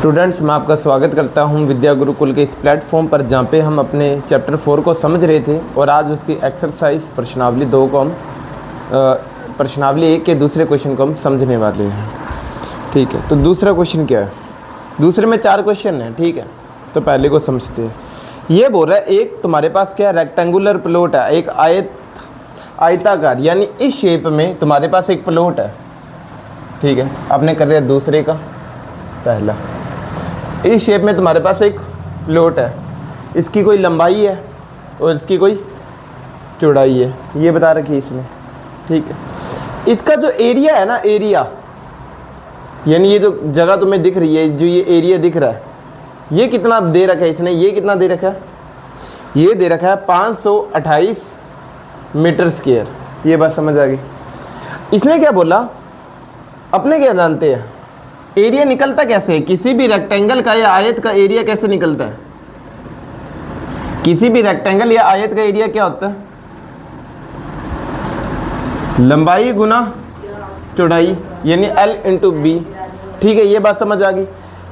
Students, मैं आपका स्वागत करता हूं विद्या गुरुकुल के इस प्लेटफॉर्म पर, जहां पे हम अपने चैप्टर 4 को समझ रहे थे और आज उसकी एक्सरसाइज प्रश्नावली 2 को हम प्रश्नावली 1 के दूसरे क्वेश्चन को हम समझने वाले हैं। ठीक है, तो दूसरा क्वेश्चन क्या है? दूसरे में 4 क्वेश्चन हैं। ठीक है, तो पहले को समझते हैं। ये बोल रहा है एक तुम्हारे पास क्या रेक्टेंगुलर प्लॉट है, एक आयताकार, यानी इस शेप में तुम्हारे पास एक प्लॉट है। ठीक है, आपने कर लिया दूसरे का पहला। इस शेप में तुम्हारे पास एक प्लॉट है, इसकी कोई लंबाई है और इसकी कोई चौड़ाई है, ये बता रखी है इसने। ठीक है, इसका जो एरिया है ना, एरिया यानी ये जो जगह तुम्हें दिख रही है, जो ये एरिया दिख रहा है, ये कितना दे रखा है इसने? ये कितना दे रखा है? ये दे रखा है 528 मीटर स्क्वायर। ये बात समझ आ गई। इसने क्या बोला, अपने क्या जानते हैं एरिया निकलता कैसे है? किसी भी रेक्टेंगल का या आयत का एरिया कैसे निकलता है? किसी भी रेक्टेंगल या आयत का एरिया क्या होता है? लंबाई गुना चौड़ाई, यानी L इंटू बी। ठीक है, ये बात समझ आ गई।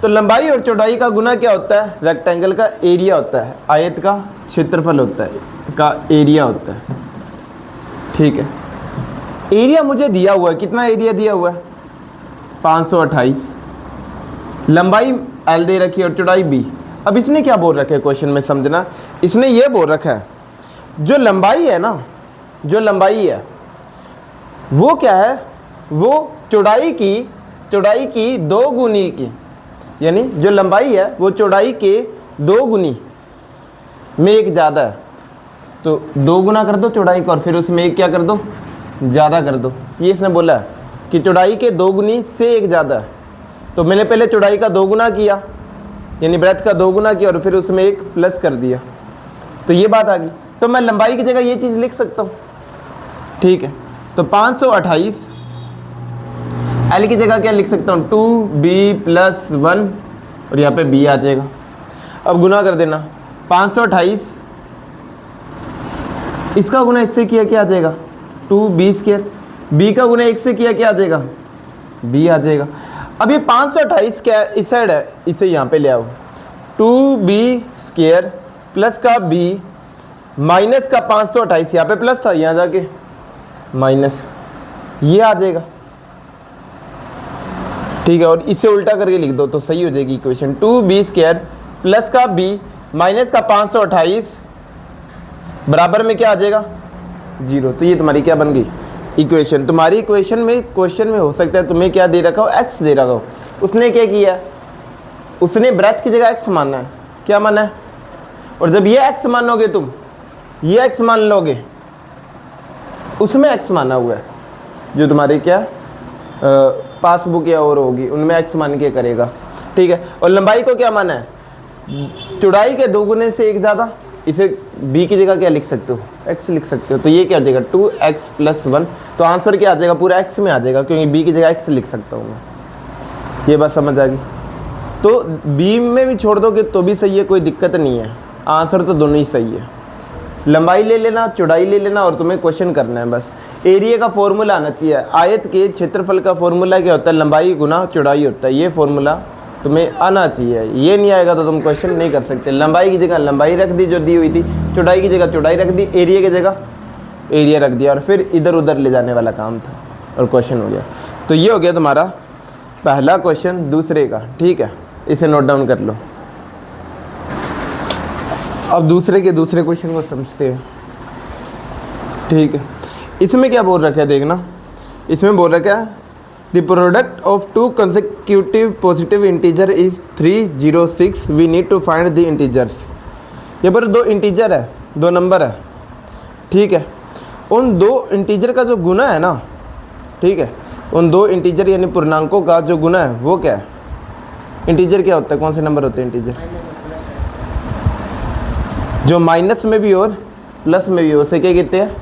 तो लंबाई और चौड़ाई का गुना क्या होता है? रेक्टेंगल का एरिया होता है, आयत का क्षेत्रफल होता है, का एरिया होता है। ठीक है, एरिया मुझे दिया हुआ है, कितना एरिया दिया हुआ है? 528। लंबाई L दे रखी है और चौड़ाई B। अब इसने क्या बोल रखा है क्वेश्चन में, समझना। इसने ये बोल रखा है जो लंबाई है ना, जो लंबाई है वो क्या है? वो चौड़ाई की 2 गुनी की, यानी जो लंबाई है वो चौड़ाई के 2 गुनी में एक ज़्यादा है। तो 2 गुना कर दो चौड़ाई का और फिर उसमें एक क्या कर दो? ज़्यादा कर दो। ये इसने बोला है कि चौड़ाई के 2 गुनी से एक ज़्यादा है। तो मैंने पहले चौड़ाई का 2 गुना किया, यानी ब्रेथ का 2 गुना किया और फिर उसमें एक प्लस कर दिया, तो ये बात आ गई। तो मैं लंबाई की जगह ये चीज़ लिख सकता हूँ। ठीक है, तो 528 L की जगह क्या लिख सकता हूँ? 2b + 1 और यहाँ पे b आ जाएगा। अब गुना कर देना, 528 इसका गुना इससे किया क्या आ जाएगा? 2b²। b का गुना 1 से किया क्या आ जाएगा? b आ जाएगा। अब ये 528 क्या इस साइड है, इसे यहाँ पे ले आओ। 2b² प्लस का b माइनस का 528, यहाँ पे प्लस था, यहाँ जाके माइनस, ये आ जाएगा। ठीक है, और इसे उल्टा करके लिख दो तो सही हो जाएगी इक्वेशन। 2b² प्लस का b माइनस का 528 बराबर में क्या आ जाएगा? 0। तो ये तुम्हारी क्या बन गई? इक्वेशन। तुम्हारी इक्वेशन में क्वेश्चन में हो सकता है तुम्हें क्या दे रखा हो? x दे रखा हो। उसने क्या किया? उसने ब्रेथ की जगह x मानना है। क्या माना है? और जब ये x मानोगे तुम, ये x मान लोगे, उसमें x माना हुआ है, जो तुम्हारी क्या पासबुक या और होगी उनमें x मान के करेगा। ठीक है, और लंबाई को क्या माना है? चौड़ाई के 2 गुने से एक ज़्यादा। इसे b की जगह क्या लिख सकते हो? x लिख सकते हो। तो ये क्या आ जाएगा? 2x + 1। तो आंसर क्या आ जाएगा? पूरा x में आ जाएगा, क्योंकि b की जगह x लिख सकता हूँ मैं। ये बात समझ आ गई। तो b में भी छोड़ दोगे तो भी सही है, कोई दिक्कत नहीं है। आंसर तो दोनों ही सही है। लंबाई ले लेना, चौड़ाई ले लेना और तुम्हें क्वेश्चन करना है बस। एरिया का फॉर्मूला आना चाहिए। आयत के क्षेत्रफल का फॉर्मूला क्या होता है? लंबाई गुना चौड़ाई होता है। ये फॉर्मूला तुम्हें आना चाहिए। ये नहीं आएगा तो तुम क्वेश्चन नहीं कर सकते। लंबाई की जगह लंबाई रख दी जो दी हुई थी, चौड़ाई की जगह चौड़ाई रख दी, एरिया की जगह एरिया रख दिया और फिर इधर उधर ले जाने वाला काम था और क्वेश्चन हो गया। तो ये हो गया तुम्हारा पहला क्वेश्चन दूसरे का। ठीक है, इसे नोट डाउन कर लो। अब दूसरे के दूसरे क्वेश्चन को समझते हैं। ठीक है, इसमें क्या बोल रखा है देखना। इसमें बोल रखा है the product of 2 consecutive positive integer is 306। We need to find the integers. ये पर 2 इंटीजर है, 2 नंबर है। ठीक है, उन 2 इंटीजर का जो गुना है ना, ठीक है, उन 2 इंटीजर यानी पूर्णांकों का जो गुना है वो क्या है? इंटीजर क्या होता है? कौन से नंबर होते हैं इंटीजर? जो माइनस में भी और प्लस में भी हो, उसे क्या कहते हैं?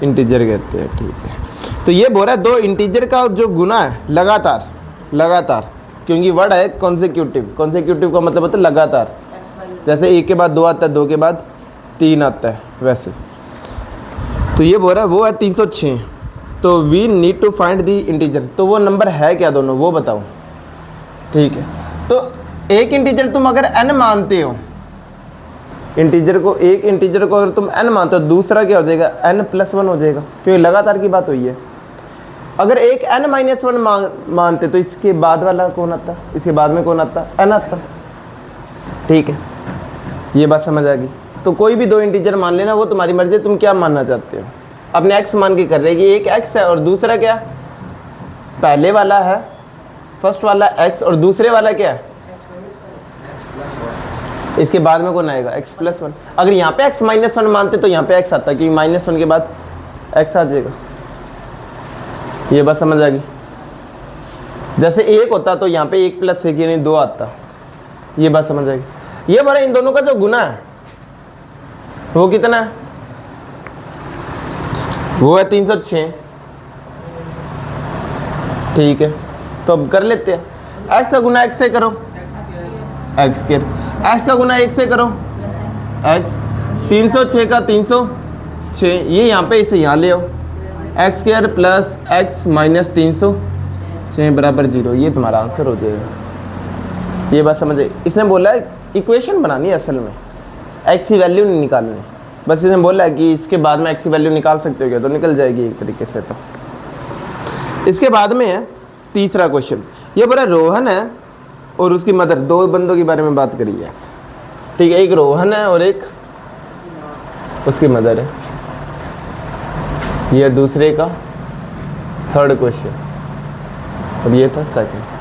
इंटीजर कहते हैं। ठीक है, तो ये बोल रहा है 2 इंटीजर का जो गुना है लगातार, क्योंकि वर्ड है कॉन्सेक्यूटिव। कॉन्सेक्यूटिव का मतलब होता है लगातार। जैसे 1 के बाद 2 आता है, 2 के बाद 3 आता है, वैसे। तो ये बोल रहा है वो है 306। तो we need to find the integer. तो वो नंबर है क्या दोनों, वो बताओ। ठीक है, तो एक इंटीजर तुम अगर n मानते हो, इंटीजर को, एक इंटीजर को अगर तुम n मानते हो, दूसरा क्या हो जाएगा, n+1 हो जाएगा, क्योंकि लगातार की बात हुई है। अगर एक n-1 मानते तो इसके बाद वाला कौन आता, इसके बाद में कौन आता, n आता। ठीक है, ये बात समझ आ गई। तो कोई भी दो इंटीजर मान लेना, वो तुम्हारी मर्जी है, तुम क्या मानना चाहते हो। अपने x मान के कर रहे हैं कि एक x है और दूसरा क्या, पहले वाला है, फर्स्ट वाला x और दूसरे वाला क्या है, इसके बाद में कौन आएगा, x+1। अगर यहाँ पे x-1 मानते तो यहाँ पे x आता, क्योंकि -1 के बाद x आ जाएगा। ये बात समझ आ गई। जैसे 1 होता तो यहाँ पे 1+1 यानी 2 आता। ये बात समझ आ गई। ये बोला इन दोनों का जो गुना है वो कितना है, वो है 306। ठीक है, तो अब कर लेते हैं। x का गुना x से करो, x²। x का गुना 1 से करो, x। 306 का 306, ये यहाँ पे इसे यहाँ ले आओ, x² प्लस x माइनस 306 बराबर 0। ये तुम्हारा आंसर हो जाएगा। ये बात समझे। इसने बोला है इक्वेशन बनानी है, असल में x की वैल्यू नहीं निकालनी, बस इसने बोला है कि इसके बाद में x की वैल्यू निकाल सकते हो क्या, तो निकल जाएगी एक तरीके से। तो इसके बाद में है तीसरा क्वेश्चन। ये बोला रोहन है और उसकी मदर, दो बंदों के बारे में बात करी है। ठीक है, एक रोहन है और एक उसकी मदर है। ये दूसरे का थर्ड क्वेश्चन और ये था सेकंड।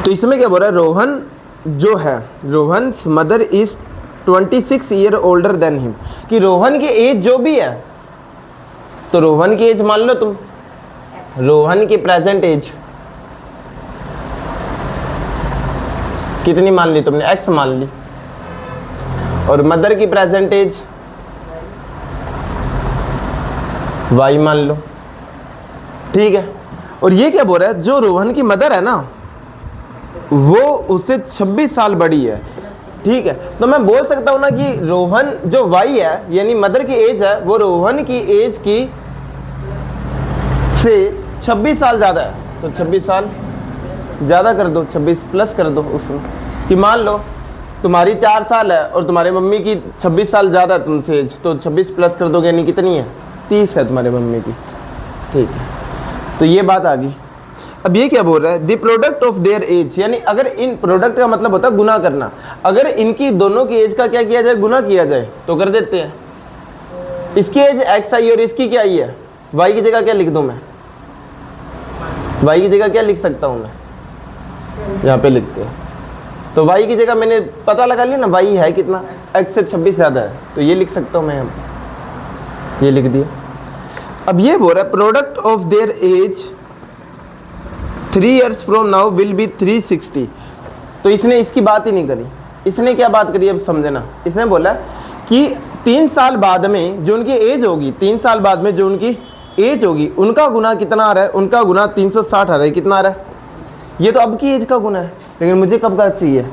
तो इसमें क्या बोल रहा है, रोहन जो है, Rohan's mother is 26 year older than him, कि रोहन की एज जो भी है, तो रोहन की एज मान लो तुम, रोहन की प्रेजेंट एज कितनी मान ली तुमने, x मान ली, और मदर की प्रेजेंट एज y मान लो। ठीक है, और ये क्या बोल रहा है, जो रोहन की मदर है ना वो उससे 26 साल बड़ी है। ठीक है, तो मैं बोल सकता हूँ ना कि रोहन जो y है यानी मदर की एज है, वो रोहन की एज की से 26 साल ज़्यादा है। तो 26 साल ज़्यादा कर दो, 26 प्लस कर दो उसमें, कि मान लो तुम्हारी 4 साल है और तुम्हारे मम्मी की 26 साल ज़्यादा है तुमसे एज, तो 26 प्लस कर दोगे यानी कितनी है, 30 है तुम्हारे मम्मी की। ठीक है, तो ये बात आ गई। अब ये क्या बोल रहा है, the product of their age, यानी अगर इन प्रोडक्ट का मतलब होता है गुना करना, अगर इनकी दोनों की एज का क्या किया जाए, गुना किया जाए, तो कर देते हैं। इसकी एज x आई और इसकी क्या आई है, y की जगह क्या लिख दूं मैं, y की जगह क्या लिख सकता हूं मैं, यहाँ पे लिखते हैं। तो y की जगह मैंने पता लगा लिया ना, y है कितना, x से 26 ज़्यादा है, तो ये लिख सकता हूँ मैं, ये लिख दिया। अब ये बोल रहा है product of their age 3 years from now will be 360। तो इसने इसकी बात ही नहीं करी। इसने क्या बात करी, अब समझना। इसने बोला कि 3 साल बाद में जो उनकी एज होगी, 3 साल बाद में जो उनकी एज होगी, उनका गुना कितना आ रहा है, उनका गुना 360 आ रहा है। कितना आ रहा है, ये तो अब की एज का गुना है, लेकिन मुझे कब का चाहिए,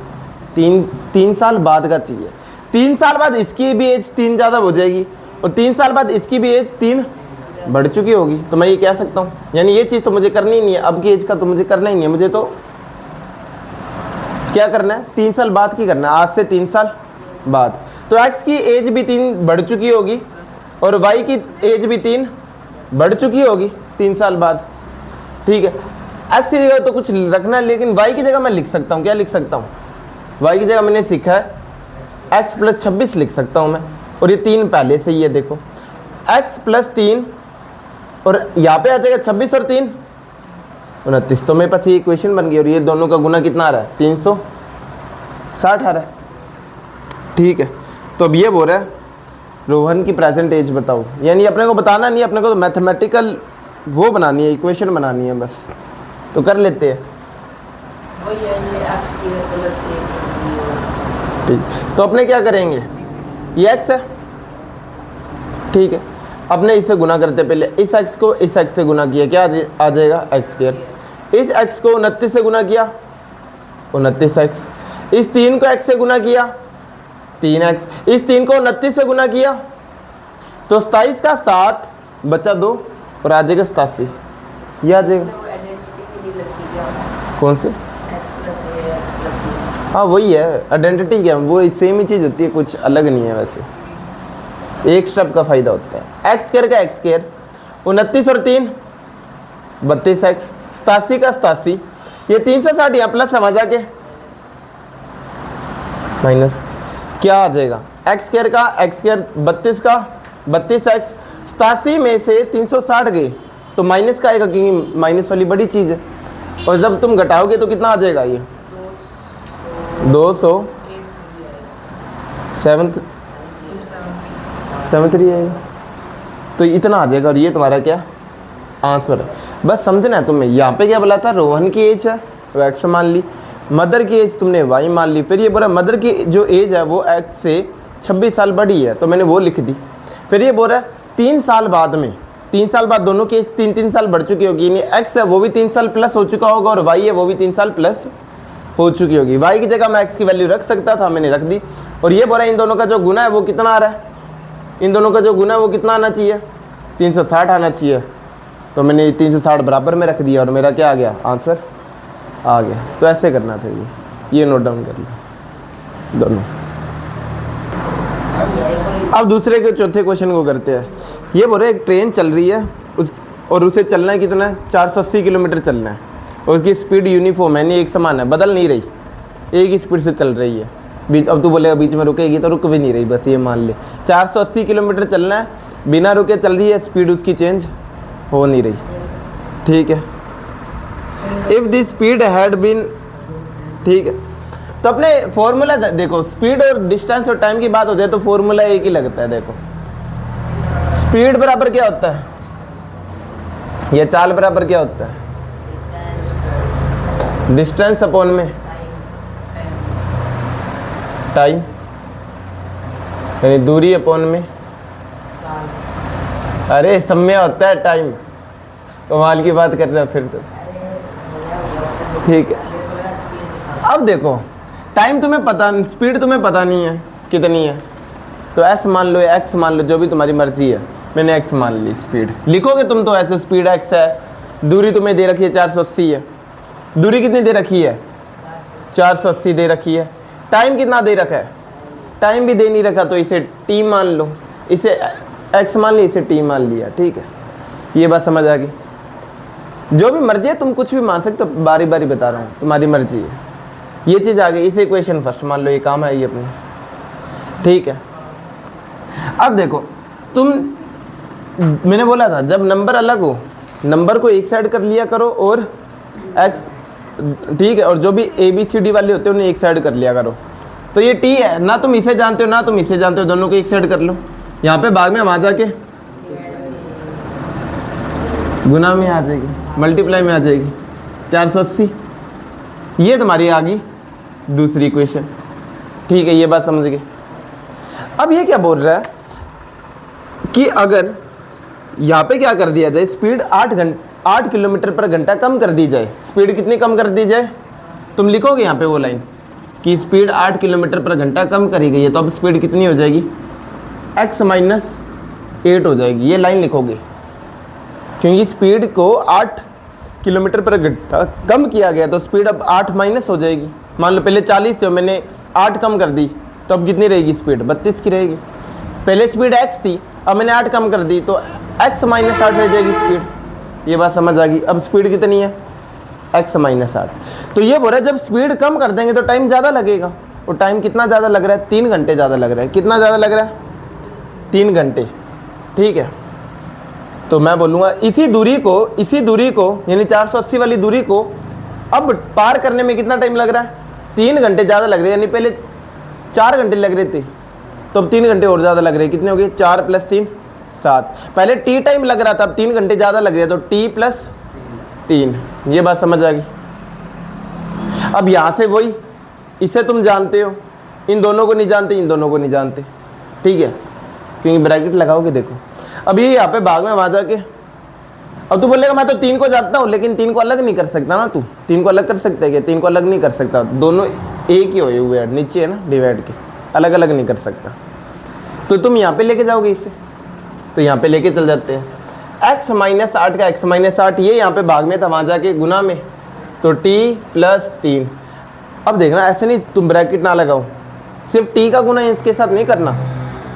3 साल बाद का चाहिए। 3 साल बाद इसकी भी एज 3 ज़्यादा हो जाएगी और 3 साल बाद इसकी भी एज 3 बढ़ चुकी होगी। तो मैं ये कह सकता हूँ, यानी ये चीज़ तो मुझे करनी ही नहीं है, अब की एज का तो मुझे करना ही नहीं है। मुझे तो क्या करना है, 3 साल बाद की करना है, आज से 3 साल बाद। तो x की एज भी 3 बढ़ चुकी होगी और y की एज भी 3 बढ़ चुकी होगी 3 साल बाद। ठीक है, x की जगह तो कुछ रखना है, लेकिन y की जगह मैं लिख सकता हूँ, क्या लिख सकता हूँ, y की जगह मैंने सीखा है x + 26 लिख सकता हूँ मैं, और ये 3 पहले से ही है। देखो x + 3 और यहाँ पे आ जाएगा 26 और 3 29। तो मेरे पास ये इक्वेशन बन गई और ये दोनों का गुना कितना आ रहा है, 360 आ रहा है। ठीक है, तो अब ये बोल रहा है रोहन की प्रेजेंट एज बताओ, यानी अपने को बताना नहीं, अपने को तो मैथमेटिकल वो बनानी है, इक्वेशन बनानी है बस। तो कर लेते हैं। ठीक, तो अपने क्या करेंगे, ये x है। ठीक है, अपने इससे गुना करते, पहले इस x को इस x से गुना किया, क्या आ जाएगा, x²। इस x को 29 से गुना किया, 29x। इस 3 को x से गुना किया, 3x। इस 3 को 29 से गुना किया तो 27 का 7 बचा 2 और आ जाएगा 87। ये आ जाएगा। कौन से हाँ वही है, आइडेंटिटी क्या, वो सेम ही चीज़ होती है, कुछ अलग नहीं है वैसे, एक स्टेप का फ़ायदा होता है। एक्स स्क्वायर का एक्स स्क्वायर, 29 और 3 32x, 87 का 87, ये 360 यहाँ प्लस समझ आके माइनस क्या आ जाएगा, एक्स स्क्वायर का एक्स स्क्वायर 32 का 32x, 87 में से 360 गए तो माइनस का आएगा, क्योंकि माइनस वाली बड़ी चीज़ है, और जब तुम घटाओगे तो कितना आ जाएगा, ये 200 73 आएगा, तो इतना आ जाएगा, और ये तुम्हारा क्या आंसर है। बस समझना है तुम्हें, यहाँ पे क्या बोला था, रोहन की एज है वो एक्स मान ली, मदर की एज तुमने वाई मान ली, फिर ये बोला मदर की जो एज है वो एक्स से 26 साल बड़ी है, तो मैंने वो लिख दी। फिर ये बोल रहा है 3 साल बाद में, 3 साल बाद दोनों की एज 3-3 साल बढ़ चुकी होगी, यानी एक्स है वो भी 3 साल प्लस हो चुका होगा, और वाई है वो भी 3 साल प्लस हो चुकी होगी। वाई की जगह मैं एक्स की वैल्यू रख सकता था, मैंने रख दी। और ये बोला इन दोनों का जो गुना है वो कितना आ रहा है, इन दोनों का जो गुना है वो कितना आना चाहिए, 360 आना चाहिए, तो मैंने 360 बराबर में रख दिया, और मेरा क्या आ गया, आंसर आ गया। तो ऐसे करना था, ये नोट डाउन कर लिया दोनों। अब दूसरे के चौथे क्वेश्चन को करते हैं। ये बोल रहे एक ट्रेन चल रही है और उसे चलना है कितना है, 480 किलोमीटर चलना है, और उसकी स्पीड यूनिफॉर्म है, नहीं एक समान है, बदल नहीं रही, एक ही स्पीड से चल रही है। बीच अब तू बोलेगा बीच में रुकेगी, तो रुक भी नहीं रही, बस ये मान ले 480 किलोमीटर चलना है, बिना रुके चल रही है, स्पीड उसकी चेंज हो नहीं रही, ठीक है। If the speed had been, ठीक है, तो अपने फॉर्मूला देखो, स्पीड और डिस्टेंस और टाइम की बात हो जाए तो फॉर्मूला एक ही लगता है। देखो स्पीड बराबर क्या होता है, ये चाल बराबर क्या होता है, डिस्टेंस अपॉन में टाइम, यानी दूरी अपॉन में, अरे समय होता है टाइम, कमाल की बात कर रहा है फिर तो, ठीक है। अब देखो टाइम तुम्हें पता, स्पीड तुम्हें पता नहीं है कितनी है, तो एस मान लो, एक्स मान लो, जो भी तुम्हारी मर्जी है, मैंने एक्स मान ली। स्पीड लिखोगे तुम तो ऐसे, स्पीड एक्स है, दूरी तुम्हें दे रखी है 480 है, दूरी कितनी दे रखी है 480 दे रखी है, टाइम कितना दे रखा है, टाइम भी दे नहीं रखा, तो इसे टी मान लो, इसे एक्स मान लिया, इसे टी मान लिया, ठीक है। ये बात समझ आ गई, जो भी मर्जी है तुम कुछ भी मान सकते हो, बारी बारी बता रहा हूँ, तुम्हारी मर्जी है। ये चीज़ आ गई, इसे इक्वेशन फर्स्ट मान लो, ये काम है ये अपने, ठीक है। अब देखो तुम, मैंने बोला था जब नंबर अलग हो, नंबर को एक साइड कर लिया करो, और एक्स, ठीक है, और जो भी ए बी सी डी वाले होते हैं उन्हें एक साइड कर लिया करो। तो ये टी है ना, तुम इसे जानते हो ना तुम इसे जानते हो, दोनों को एक साइड कर लो, यहाँ पे भाग में वहाँ जाके गुना में आ जाएगी, मल्टीप्लाई में आ जाएगी 480, ये तुम्हारी आ गई दूसरी इक्वेशन, ठीक है। ये बात समझ गए। अब ये क्या बोल रहा है कि अगर यहाँ पे क्या कर दिया जाए, स्पीड 8 किलोमीटर पर घंटा कम कर दी जाए, स्पीड कितनी कम कर दी जाए, तुम लिखोगे यहाँ पे वो लाइन कि स्पीड 8 किलोमीटर पर घंटा कम करी गई है, तो अब स्पीड कितनी हो जाएगी, x माइनस 8 हो जाएगी, ये लाइन लिखोगे, क्योंकि स्पीड को 8 किलोमीटर पर घंटा कम किया गया, तो स्पीड अब 8 माइनस हो जाएगी। मान लो पहले 40 से मैंने 8 कम कर दी, तो अब कितनी रहेगी स्पीड, 32 की रहेगी। पहले स्पीड x थी, अब मैंने 8 कम कर दी, तो x माइनस 8 रह जाएगी स्पीड। ये बात समझ आ गई। अब स्पीड कितनी है, x माइनस 8। तो ये बोल रहा है जब स्पीड कम कर देंगे तो टाइम ज़्यादा लगेगा, और टाइम कितना ज़्यादा लग रहा है, 3 घंटे ज़्यादा लग रहा है। कितना ज़्यादा लग रहा है, 3 घंटे, ठीक है। तो मैं बोलूँगा इसी दूरी को यानी 480 वाली दूरी को अब पार करने में कितना टाइम लग रहा है, 3 घंटे ज़्यादा लग रहे हैं, यानी पहले 4 घंटे लग रहे थे, तो अब 3 घंटे और ज़्यादा लग रहे हैं। कितने हो गए, 4 + 3 7। पहले टी टाइम लग रहा था, अब 3 घंटे ज़्यादा लग रहे हैं, तो t + 3। ये बात समझ आ गई। अब यहाँ से वही, इसे तुम जानते हो, इन दोनों को नहीं जानते, इन दोनों को नहीं जानते, ठीक है, क्योंकि ब्रैकेट लगाओगे। देखो अब ये यहाँ पे भाग में वहाँ जाके, अब तू बोलेगा मैं तो 3 को जानता हूँ, लेकिन 3 को अलग नहीं कर सकता ना, तू 3 को अलग कर सकता है क्या, 3 को अलग नहीं कर सकता, दोनों एक ही हुए हैं, नीचे है ना डिवाइड के, अलग अलग नहीं कर सकता। तो तुम यहाँ पे लेके जाओगे इसे, तो यहाँ पे लेके चल जाते हैं, x माइनस 8 का x माइनस 8, ये यहाँ पे भाग में था, वहाँ जाके गुना में, तो t + 3, अब देखना ऐसे नहीं तुम ब्रैकेट ना लगाओ, सिर्फ टी का गुना इसके साथ नहीं करना,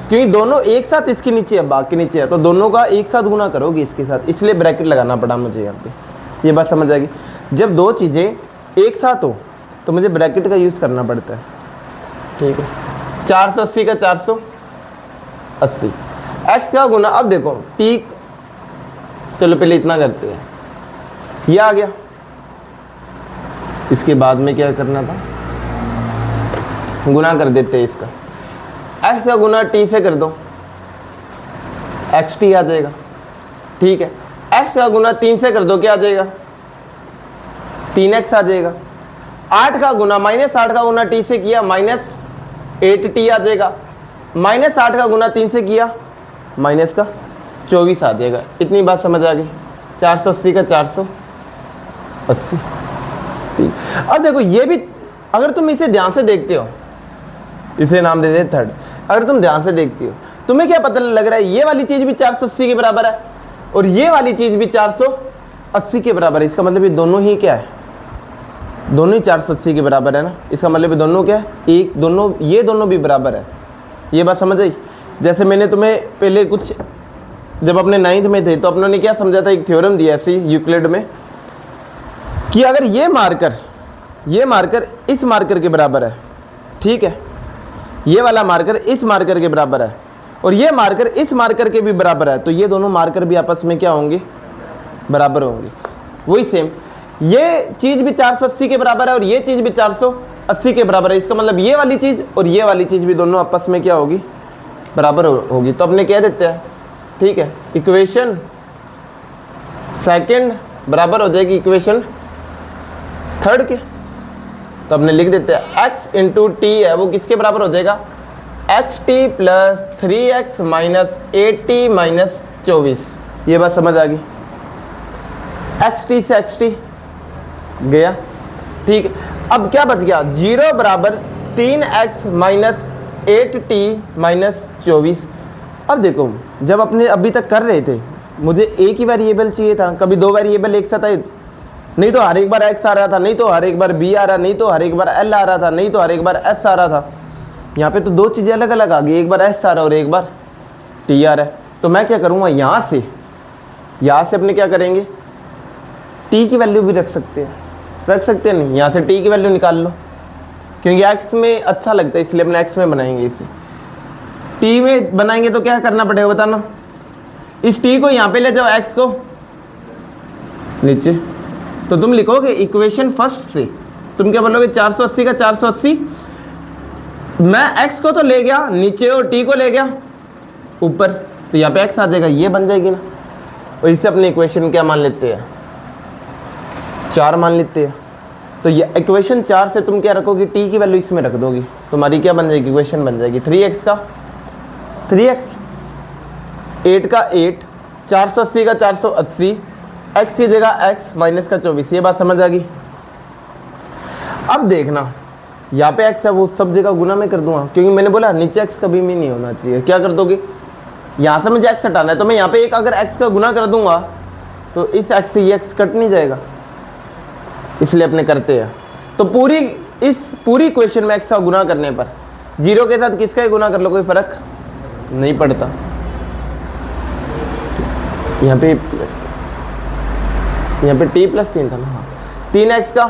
क्योंकि दोनों एक साथ इसके नीचे है, बाग के नीचे है, तो दोनों का एक साथ गुना करोगे इसके साथ, इसलिए ब्रैकेट लगाना पड़ा मुझे यहाँ पे। ये बात समझ आएगी। जब दो चीज़ें एक साथ हो तो मुझे ब्रैकेट का यूज़ करना पड़ता है, ठीक है। 480 का 480, एक्स का गुना, अब देखो टी, चलो पहले इतना करते हैं, ये आ गया, इसके बाद में क्या करना था, गुना कर देते हैं इसका, एक्स का गुना टी से कर दो, एक्स टी आ जाएगा, ठीक है। एक्स का गुना 3 से कर दो, क्या आ जाएगा, 3x आ जाएगा। 8 का गुना, -8 का गुना टी से किया, -8t आ जाएगा। -8 का गुना 3 से किया, माइनस का 24 आ जाएगा। इतनी बात समझ आ गई। 480 का 480, ठीक। अब देखो ये भी, अगर तुम इसे ध्यान से देखते हो, इसे नाम दे दे थर्ड, अगर तुम ध्यान से देखती हो, तुम्हें क्या पता लग रहा है, ये वाली चीज भी 480 के बराबर है और ये वाली चीज भी 480 के बराबर है। इसका मतलब ये दोनों ही क्या है, दोनों ही 480 के बराबर है ना। इसका मतलब ये दोनों क्या है, एक, दोनों, ये दोनों भी बराबर है। ये बात समझ आई। जैसे मैंने तुम्हें पहले कुछ, जब अपने 9th में थे तो अपनों ने क्या समझा था, एक थ्योरम दिया ऐसे यूक्लिड में, कि अगर ये मार्कर इस मार्कर के बराबर है, ठीक है, ये वाला मार्कर इस मार्कर के बराबर है और ये मार्कर इस मार्कर के भी बराबर है, तो ये दोनों मार्कर भी आपस में क्या होंगे, बराबर होंगे। वही सेम ये चीज़ भी 480 के बराबर है और ये चीज़ भी 480 के बराबर है। इसका मतलब ये वाली चीज़ और ये वाली चीज़ भी दोनों आपस में क्या होगी, बराबर होगी। तो अपने कह देते हैं, ठीक है, इक्वेशन सेकंड बराबर हो जाएगी इक्वेशन थर्ड के। तो अपने लिख देते हैं x इंटू टी है वो किसके बराबर हो जाएगा, xt plus 3x minus 8t minus 24। ये बात समझ आ गई। xt से xt गया, ठीक है। अब क्या बच गया, 0 बराबर 3x माइनस 8t माइनस 24। अब देखो जब अपने अभी तक कर रहे थे, मुझे एक ही वेरिएबल चाहिए था, कभी दो वेरिएबल एक साथ आए, नहीं तो हर एक बार x आ रहा था, नहीं तो हर एक बार b आ रहा, नहीं तो हर एक बार l आ रहा था, नहीं तो हर एक बार s आ रहा था। यहाँ पे तो दो चीज़ें अलग अलग आ गई, एक बार s आ रहा है और एक बार t आ रहा है। तो मैं क्या करूँगा, यहाँ से अपने क्या करेंगे, t की वैल्यू भी रख सकते हैं नहीं, यहाँ से t की वैल्यू निकाल लो, क्योंकि x में अच्छा लगता है इसलिए अपने x में बनाएंगे। इसे t में बनाएंगे तो क्या करना पड़ेगा बताना, इस t को यहाँ पे ले जाओ, x को नीचे, तो तुम लिखोगे इक्वेशन फर्स्ट से, तुम क्या बोलोगे, 480 का 480, मैं x को तो ले गया नीचे और t को ले गया ऊपर, तो यहाँ पे x आ जाएगा, ये बन जाएगी ना। और इससे अपने इक्वेशन क्या मान लेते हैं, 4 मान लेते हैं। तो ये इक्वेशन 4 से तुम क्या रखोगे, t की वैल्यू इसमें रख दोगी, तुम्हारी क्या बन जाएगी, इक्वेशन बन जाएगी 3x का 3x, 8 का 8, 480 का 480, x की जगह x माइनस का 24। ये बात समझ आ गई। अब देखना यहाँ पे x है वो सब जगह गुना में कर दूंगा, क्योंकि मैंने बोला नीचे x कभी भी नहीं होना चाहिए। क्या कर दोगे, यहाँ से मुझे x हटाना है, तो मैं यहाँ पे एक अगर x का गुना कर दूंगा तो इस x से ये x कट नहीं जाएगा, इसलिए अपने करते हैं। तो पूरी इक्वेशन में x का गुना करने पर 0 के साथ किसका ही गुना कर लो, कोई फर्क नहीं पड़ता। यहाँ पे प्लस, यहाँ पे t प्लस 3 था ना, हाँ, 3x का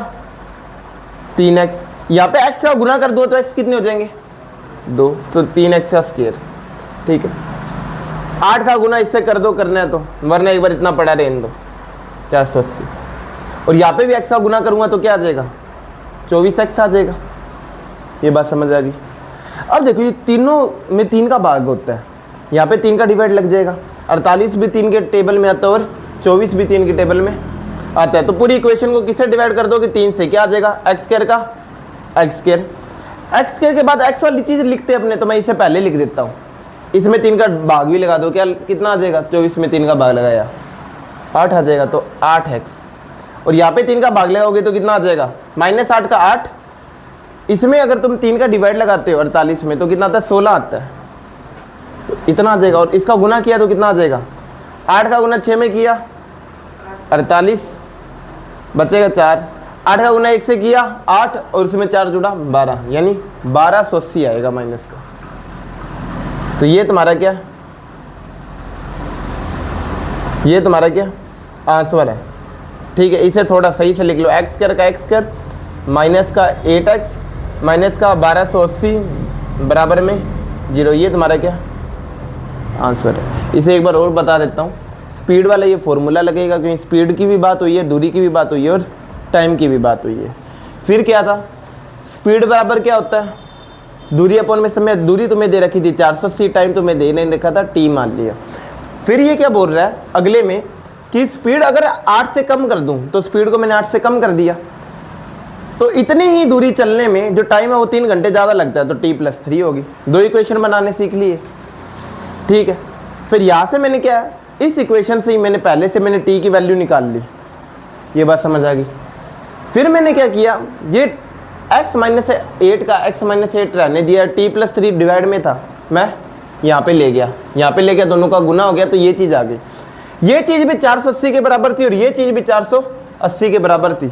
3x, यहाँ पे x का गुना कर दो तो x कितने हो जाएंगे, 2, तो 3x का स्क्वायर, ठीक है। 8 का गुना इससे कर दो, करना है तो, वरना एक बार इतना पड़ा रहने दो, 480। और यहाँ पे भी x का गुना करूँगा तो क्या आ जाएगा, 24x आ जाएगा। ये बात समझ आ गई। अब देखो ये तीनों में 3 का भाग होता है, यहाँ पे 3 का डिवाइड लग जाएगा, 48 भी 3 के टेबल में आता है और 24 भी 3 के टेबल में आता है। तो पूरी इक्वेशन को किससे डिवाइड कर दोगे, 3 से, क्या आ जाएगा, x स्क्वायर का x स्क्वायर के बाद x वाली चीज़ लिखते हैं अपने, तो मैं इसे पहले लिख देता हूँ, इसमें 3 का भाग भी लगा दो, क्या कितना आ जाएगा, 24 में 3 का भाग लगाया 8 आ जाएगा, तो 8x। और यहाँ पे 3 का भाग लगाओगे तो कितना आ जाएगा, -8 का 8, इसमें अगर तुम 3 का डिवाइड लगाते हो 48 में तो कितना आता है, 16 आता है, तो इतना आ जाएगा। और इसका गुना किया तो कितना आ जाएगा, 8 का गुना 6 में किया 48, बचेगा 4, 8 का गुना 1 से किया 8 और उसमें 4 जुड़ा 12, यानी 1280 आएगा माइनस का। तो ये तुम्हारा क्या, ये तुम्हारा क्या आंसर है। ठीक है, इसे थोड़ा सही से लिख लो, एक्स स्क्वायर का एक्स स्क्वायर माइनस का 8x माइनस का 1280 बराबर में 0, ये तुम्हारा क्या आंसर है। इसे एक बार और बता देता हूँ, स्पीड वाला ये फॉर्मूला लगेगा क्योंकि स्पीड की भी बात हुई है, दूरी की भी बात हुई है और टाइम की भी बात हुई है। फिर क्या था, स्पीड बराबर क्या होता है, दूरी अपन में समय, दूरी तुम्हें दे रखी थी 480, टाइम तुम्हें दे नहीं रखा था t मान लिया। फिर ये क्या बोल रहा है अगले में कि स्पीड अगर 8 से कम कर दूं, तो स्पीड को मैंने 8 से कम कर दिया, तो इतनी ही दूरी चलने में जो टाइम है वो 3 घंटे ज़्यादा लगता है, तो t+3 होगी। 2 इक्वेशन बनाने सीख लिए। ठीक है, फिर यहाँ से मैंने क्या है, इस इक्वेशन से ही मैंने पहले से मैंने t की वैल्यू निकाल ली, ये बात समझ आ गई। फिर मैंने क्या किया, ये x-8 का x-8 रहने दिया, t+3 डिवाइड में था, मैं यहाँ पे ले गया, यहाँ पे ले गया, दोनों का गुना हो गया, तो ये चीज़ आ गई। ये चीज़ भी 480 के बराबर थी और ये चीज़ भी 480 के बराबर थी।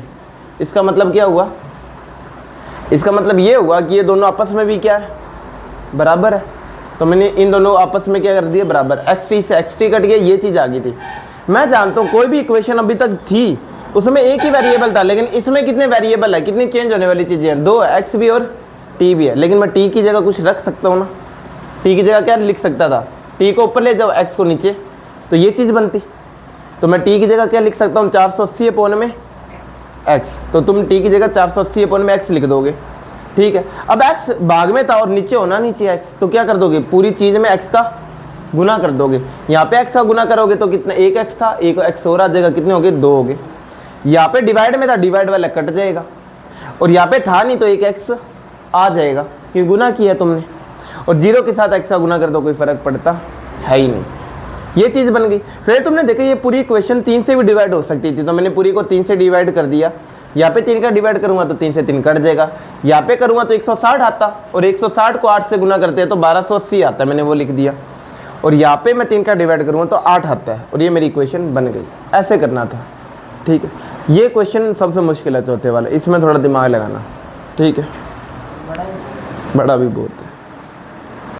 इसका मतलब क्या हुआ, इसका मतलब ये हुआ कि ये दोनों आपस में भी क्या है, बराबर है। तो मैंने इन दोनों आपस में क्या कर दिया, बराबर। xt से xt कट गया, ये चीज़ आ गई थी। मैं जानता हूँ कोई भी इक्वेशन अभी तक थी उसमें एक ही वेरिएबल था, लेकिन इसमें कितने वेरिएबल है, कितनी चेंज होने वाली चीज़ें हैं, 2 x भी और t भी है। लेकिन मैं t की जगह कुछ रख सकता हूँ ना, t की जगह क्या लिख सकता था, t को ऊपर ले जाओ x को नीचे, तो ये चीज़ बनती। तो मैं t की जगह क्या लिख सकता हूँ, 480 अपॉन में x, तो तुम t की जगह 480 अपॉन में x लिख दोगे। ठीक है, अब x भाग में था और नीचे होना नहीं चाहिए x, तो क्या कर दोगे, पूरी चीज़ में x का गुना कर दोगे। यहाँ पे x का गुना करोगे तो कितना, 1x था, एक x और आ जाएगा, कितने हो गए, 2 हो गए। यहाँ पे डिवाइड में था, डिवाइड वाला कट जाएगा, और यहाँ पे था नहीं तो 1x आ जाएगा क्योंकि गुना किया तुमने, और 0 के साथ x का गुना कर दो, कोई फ़र्क पड़ता है ही नहीं। ये चीज़ बन गई। फिर तुमने देखा ये पूरी इक्वेशन 3 से भी डिवाइड हो सकती थी, तो मैंने पूरी को 3 से डिवाइड कर दिया। यहाँ पे 3 का डिवाइड करूँगा तो 3 से 3 कट जाएगा, यहाँ पे करूँगा तो 160 आता, और 160 को 8 से गुना करते हैं तो 1280 आता है, मैंने वो लिख दिया। और यहाँ पे मैं 3 का डिवाइड करूँगा तो 8 आता है, और ये मेरी इक्वेशन बन गई। ऐसे करना था। ठीक है, ये क्वेश्चन सबसे मुश्किल है चौथे वाला, इसमें थोड़ा दिमाग लगाना। ठीक है, बड़ा भी बहुत है।